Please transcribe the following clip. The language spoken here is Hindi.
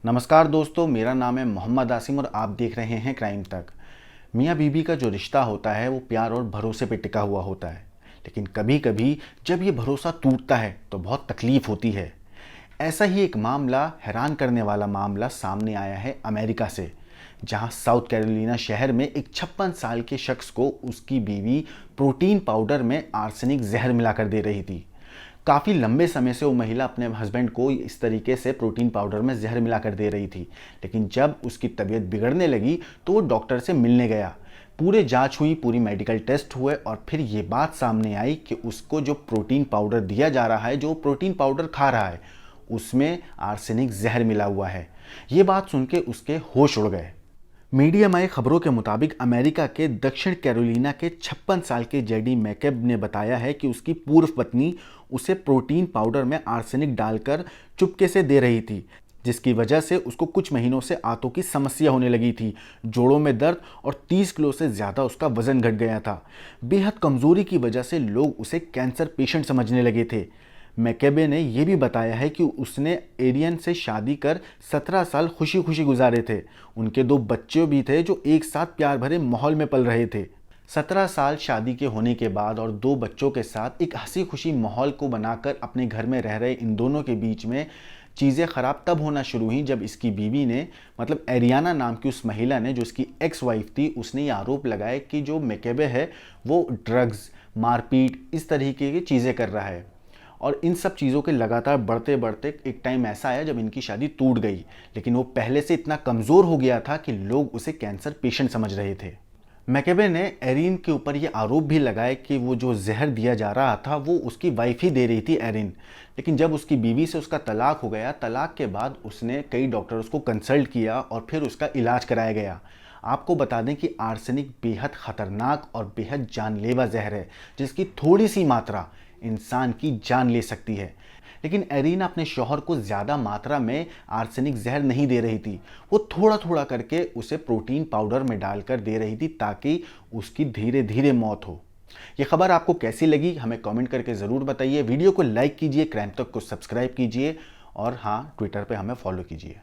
नमस्कार दोस्तों, मेरा नाम है मोहम्मद आसिम और आप देख रहे हैं क्राइम तक। मियाँ बीवी का जो रिश्ता होता है वो प्यार और भरोसे पे टिका हुआ होता है, लेकिन कभी कभी जब ये भरोसा टूटता है तो बहुत तकलीफ होती है। ऐसा ही एक मामला, हैरान करने वाला मामला सामने आया है अमेरिका से, जहां साउथ कैरोलिना शहर में एक 56 साल के शख्स को उसकी बीवी प्रोटीन पाउडर में आर्सेनिक जहर मिलाकर दे रही थी। काफ़ी लंबे समय से वो महिला अपने हस्बैंड को इस तरीके से प्रोटीन पाउडर में जहर मिलाकर दे रही थी, लेकिन जब उसकी तबीयत बिगड़ने लगी तो वो डॉक्टर से मिलने गया। पूरे जांच हुई, पूरी मेडिकल टेस्ट हुए और फिर ये बात सामने आई कि उसको जो प्रोटीन पाउडर दिया जा रहा है, जो प्रोटीन पाउडर खा रहा है, उसमें आर्सेनिक जहर मिला हुआ है। ये बात सुन के उसके होश उड़ गए। मीडिया में आई खबरों के मुताबिक अमेरिका के दक्षिण कैरोलिना के 56 साल के जेडी मैकेब ने बताया है कि उसकी पूर्व पत्नी उसे प्रोटीन पाउडर में आर्सेनिक डालकर चुपके से दे रही थी, जिसकी वजह से उसको कुछ महीनों से आंतों की समस्या होने लगी थी, जोड़ों में दर्द और 30 किलो से ज़्यादा उसका वजन घट गया था। बेहद कमज़ोरी की वजह से लोग उसे कैंसर पेशेंट समझने लगे थे। मैकेबे ने यह भी बताया है कि उसने एरियन से शादी कर 17 साल खुशी खुशी गुजारे थे। उनके 2 बच्चे भी थे जो एक साथ प्यार भरे माहौल में पल रहे थे। 17 साल शादी के होने के बाद और 2 बच्चों के साथ एक हंसी खुशी माहौल को बनाकर अपने घर में रह रहे इन दोनों के बीच में चीज़ें ख़राब तब होना शुरू हुई जब इसकी बीवी ने, मतलब एरियाना नाम की उस महिला ने, जो इसकी एक्स वाइफ थी, उसने ये आरोप लगाया कि जो मैकेबे है वो ड्रग्स, मारपीट, इस तरीके की चीज़ें कर रहा है। और इन सब चीज़ों के लगातार बढ़ते बढ़ते एक टाइम ऐसा आया जब इनकी शादी टूट गई, लेकिन वो पहले से इतना कमज़ोर हो गया था कि लोग उसे कैंसर पेशेंट समझ रहे थे। मैकेबे ने एरिन के ऊपर ये आरोप भी लगाया कि वो जो जहर दिया जा रहा था वो उसकी वाइफ ही दे रही थी, एरिन। लेकिन जब उसकी बीवी से उसका तलाक हो गया, तलाक के बाद उसने कई डॉक्टर्स को कंसल्ट किया और फिर उसका इलाज कराया गया। आपको बता दें कि आर्सेनिक बेहद ख़तरनाक और बेहद जानलेवा जहर है, जिसकी थोड़ी सी मात्रा इंसान की जान ले सकती है। लेकिन एरिना अपने शौहर को ज़्यादा मात्रा में आर्सेनिक जहर नहीं दे रही थी, वो थोड़ा थोड़ा करके उसे प्रोटीन पाउडर में डालकर दे रही थी ताकि उसकी धीरे धीरे मौत हो। ये खबर आपको कैसी लगी हमें कमेंट करके ज़रूर बताइए। वीडियो को लाइक कीजिए, क्राइम तक को सब्सक्राइब कीजिए और हाँ, ट्विटर पे हमें फॉलो कीजिए।